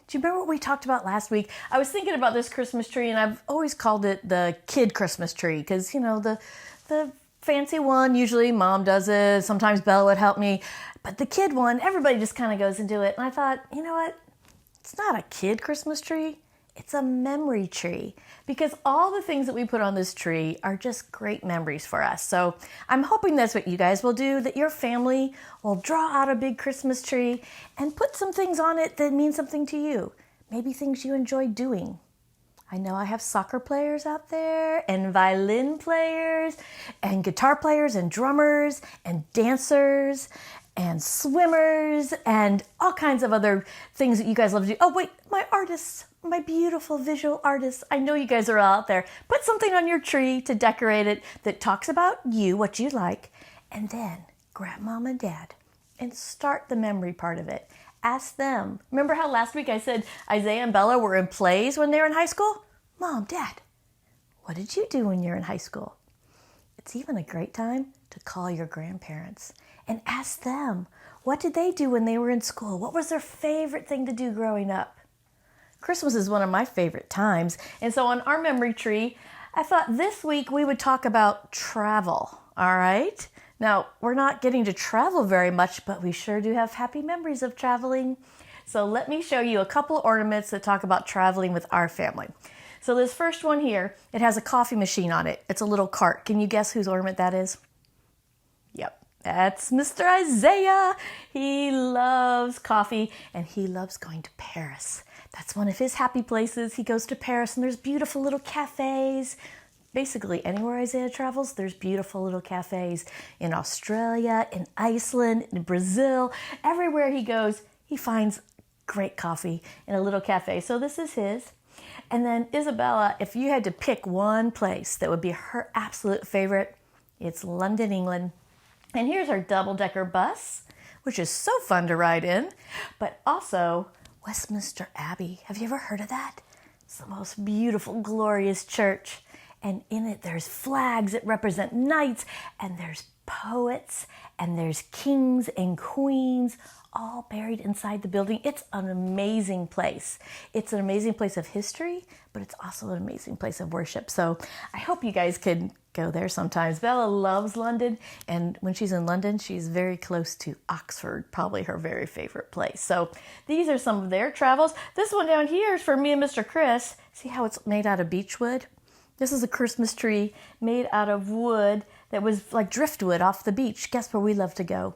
Do you remember what we talked about last week? I was thinking about this Christmas tree, and I've always called it the kid Christmas tree because, the fancy one, usually Mom does it. Sometimes Bella would help me. But the kid one, everybody just kind of goes and do it. And I thought, you know what? It's not a kid Christmas tree. It's a memory tree because all the things that we put on this tree are just great memories for us. So I'm hoping that's what you guys will do, that your family will draw out a big Christmas tree and put some things on it that mean something to you. Maybe things you enjoy doing. I know I have soccer players out there and violin players and guitar players and drummers and dancers and swimmers and all kinds of other things that you guys love to do. Oh, wait, my artists, my beautiful visual artists. I know you guys are all out there. Put something on your tree to decorate it that talks about you, what you like, and then grab Mom and Dad and start the memory part of it. Ask them. Remember how last week I said Isaiah and Bella were in plays when they were in high school? Mom, Dad, what did you do when you're in high school? It's even a great time to call your grandparents and ask them, what did they do when they were in school? What was their favorite thing to do growing up? Christmas is one of my favorite times. And so on our memory tree, I thought this week we would talk about travel, all right? Now, we're not getting to travel very much, but we sure do have happy memories of traveling. So let me show you a couple ornaments that talk about traveling with our family. So this first one here, it has a coffee machine on it. It's a little cart. Can you guess whose ornament that is? Yep, that's Mr. Isaiah. He loves coffee and he loves going to Paris. That's one of his happy places. He goes to Paris and there's beautiful little cafes. Basically, anywhere Isaiah travels, there's beautiful little cafes in Australia, in Iceland, in Brazil. Everywhere he goes, he finds great coffee in a little cafe. So this is his. And then Isabella, if you had to pick one place that would be her absolute favorite, it's London, England. And here's our double-decker bus, which is so fun to ride in, but also Westminster Abbey. Have you ever heard of that? It's the most beautiful, glorious church. And in it, there's flags that represent knights, and there's poets, and there's kings and queens, all buried inside the building. It's an amazing place. It's an amazing place of history, but it's also an amazing place of worship. So I hope you guys could go there sometimes. Bella loves London, and when she's in London, she's very close to Oxford, probably her very favorite place. So these are some of their travels. This one down here is for me and Mr. Chris. See how it's made out of beech wood? This is a Christmas tree made out of wood that was like driftwood off the beach. Guess where we love to go?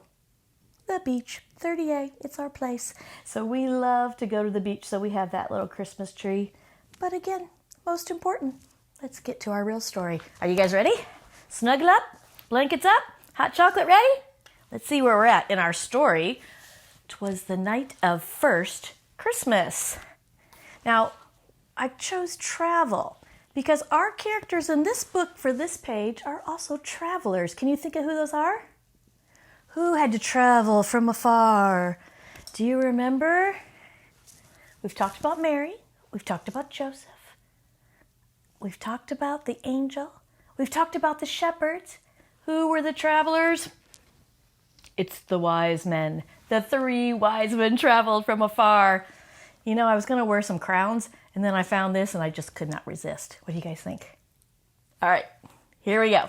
The beach, 30A, it's our place. So we love to go to the beach, so we have that little Christmas tree. But again, most important, let's get to our real story. Are you guys ready? Snuggle up, blankets up, hot chocolate ready? Let's see where we're at in our story. 'Twas the night of first Christmas. Now, I chose travel because our characters in this book for this page are also travelers. Can you think of who those are? Who had to travel from afar? Do you remember? We've talked about Mary. We've talked about Joseph. We've talked about the angel. We've talked about the shepherds. Who were the travelers? It's the wise men. The 3 wise men traveled from afar. You know, I was going to wear some crowns, and then I found this, and I just could not resist. What do you guys think? All right, here we go.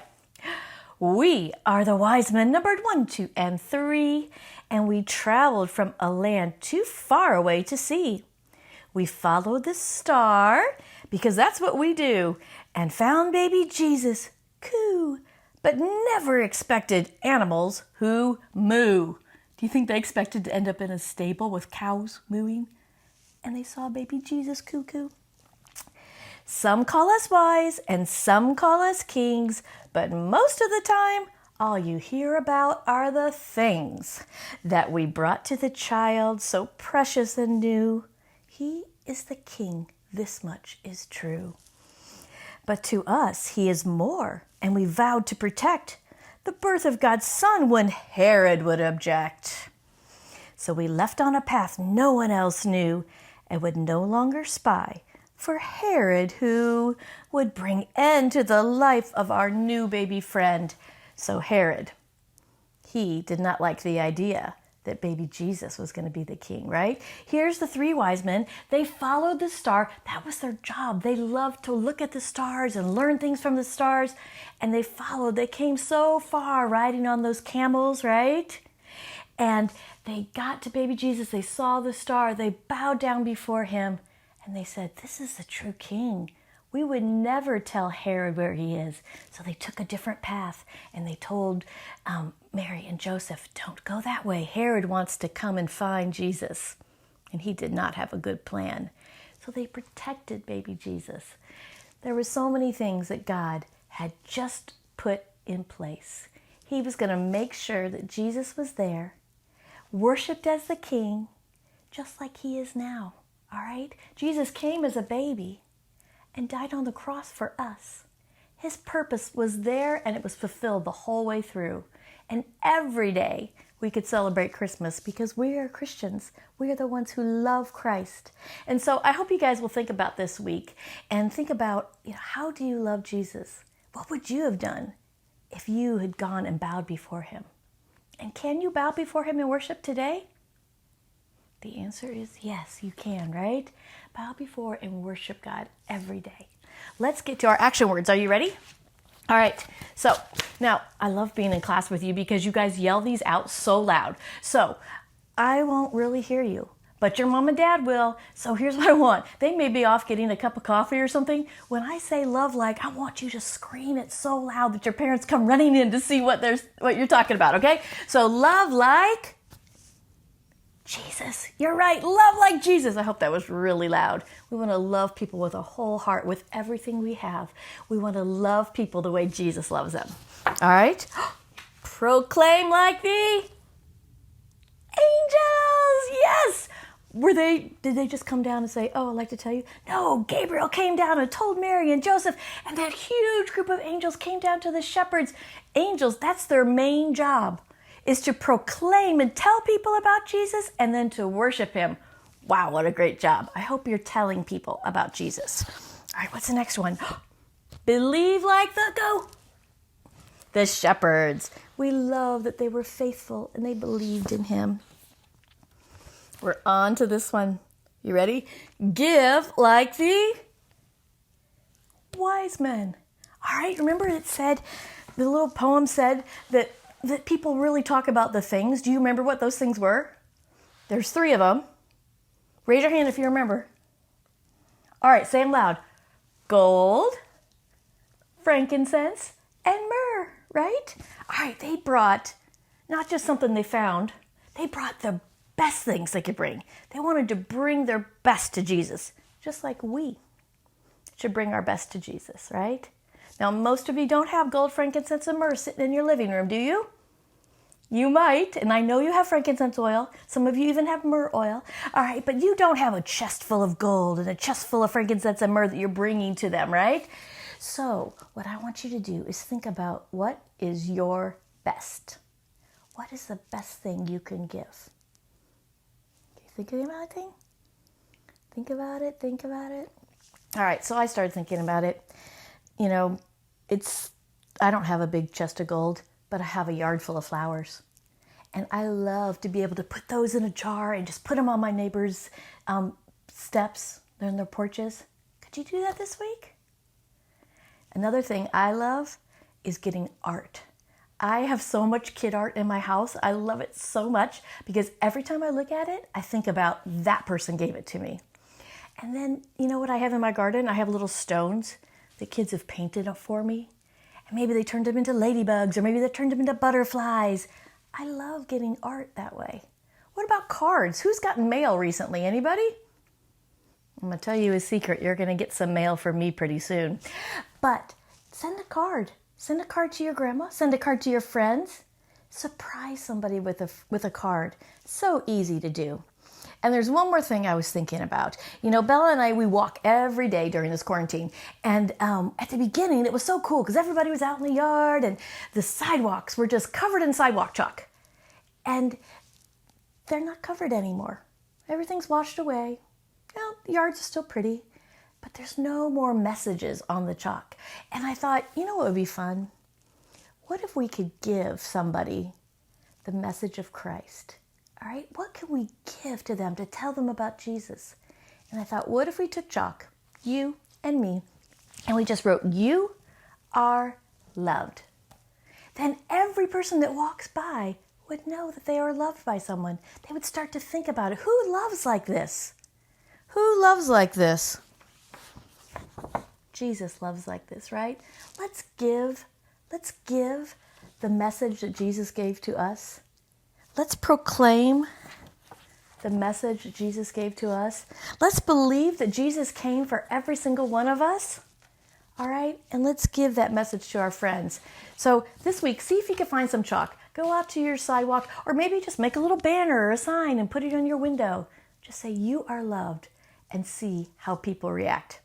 We are the wise men, numbered 1, 2, and 3, and we traveled from a land too far away to see. We followed the star, because that's what we do, and found baby Jesus, coo, but never expected animals who moo. Do you think they expected to end up in a stable with cows mooing? And they saw baby Jesus cuckoo. Some call us wise and some call us kings, but most of the time, all you hear about are the things that we brought to the child so precious and new. He is the king, this much is true. But to us, he is more, and we vowed to protect the birth of God's son when Herod would object. So we left on a path no one else knew, and would no longer spy for Herod, who would bring end to the life of our new baby friend. So Herod, he did not like the idea that baby Jesus was going to be the king, right? Here's the three wise men. They followed the star. That was their job. They loved to look at the stars and learn things from the stars. And they followed. They came so far riding on those camels, right? And they got to baby Jesus. They saw the star. They bowed down before him. And they said, this is the true king. We would never tell Herod where he is. So they took a different path. And they told Mary and Joseph, don't go that way. Herod wants to come and find Jesus. And he did not have a good plan. So they protected baby Jesus. There were so many things that God had just put in place. He was going to make sure that Jesus was there, worshiped as the king, just like he is now. All right? Jesus came as a baby and died on the cross for us. His purpose was there and it was fulfilled the whole way through. And every day we could celebrate Christmas because we are Christians. We are the ones who love Christ. And so I hope you guys will think about this week and think about, how do you love Jesus? What would you have done if you had gone and bowed before him? And can you bow before him in worship today? The answer is yes, you can, right? Bow before and worship God every day. Let's get to our action words. Are you ready? All right. So now I love being in class with you because you guys yell these out so loud. So I won't really hear you, but your mom and dad will. So here's what I want. They may be off getting a cup of coffee or something. When I say love like, I want you to scream it so loud that your parents come running in to see what you're talking about, okay? So love like Jesus. You're right. Love like Jesus. I hope that was really loud. We want to love people with a whole heart, with everything we have. We want to love people the way Jesus loves them. All right? Proclaim like the angels. Yes. Did they just come down and say, oh, I'd like to tell you? No, Gabriel came down and told Mary and Joseph, and that huge group of angels came down to the shepherds. Angels, that's their main job, is to proclaim and tell people about Jesus and then to worship him. Wow, what a great job. I hope you're telling people about Jesus. All right, what's the next one? Believe like the shepherds. We love that they were faithful and they believed in him. We're on to this one. You ready? Give like the wise men. All right, remember it said, the little poem said that people really talk about the things. Do you remember what those things were? There's 3 of them. Raise your hand if you remember. All right, say them loud. Gold, frankincense, and myrrh, right? All right, they brought not just something they found. They brought the best things they could bring. They wanted to bring their best to Jesus, just like we should bring our best to Jesus, right? Now, most of you don't have gold, frankincense, and myrrh sitting in your living room, do you? You might, and I know you have frankincense oil. Some of you even have myrrh oil. All right, but you don't have a chest full of gold and a chest full of frankincense and myrrh that you're bringing to them, right? So what I want you to do is think about what is your best. What is the best thing you can give? You thinking about anything? Think about it. All right, so I started thinking about it. I don't have a big chest of gold, but I have a yard full of flowers. And I love to be able to put those in a jar and just put them on my neighbors' steps, on their porches. Could you do that this week? Another thing I love is getting art. I have so much kid art in my house. I love it so much because every time I look at it, I think about that person gave it to me. And then, you know what I have in my garden? I have little stones that kids have painted up for me. And maybe they turned them into ladybugs, or maybe they turned them into butterflies. I love getting art that way. What about cards? Who's gotten mail recently? Anybody? I'm going to tell you a secret. You're going to get some mail from me pretty soon. But send a card. Send a card to your grandma. Send a card to your friends. Surprise somebody with a card. So easy to do. And there's one more thing I was thinking about. Bella and I, we walk every day during this quarantine. And at the beginning, it was so cool because everybody was out in the yard and the sidewalks were just covered in sidewalk chalk. And they're not covered anymore. Everything's washed away. The yards are still pretty, but there's no more messages on the chalk. And I thought, what would be fun? What if we could give somebody the message of Christ? All right, what can we give to them to tell them about Jesus? And I thought, what if we took chalk, you and me, and we just wrote, you are loved. Then every person that walks by would know that they are loved by someone. They would start to think about it. Who loves like this? Who loves like this? Jesus loves like this, right? Let's give the message that Jesus gave to us. Let's proclaim the message that Jesus gave to us. Let's believe that Jesus came for every single one of us. All right? And let's give that message to our friends. So this week, see if you can find some chalk. Go out to your sidewalk, or maybe just make a little banner or a sign and put it on your window. Just say, you are loved, and see how people react.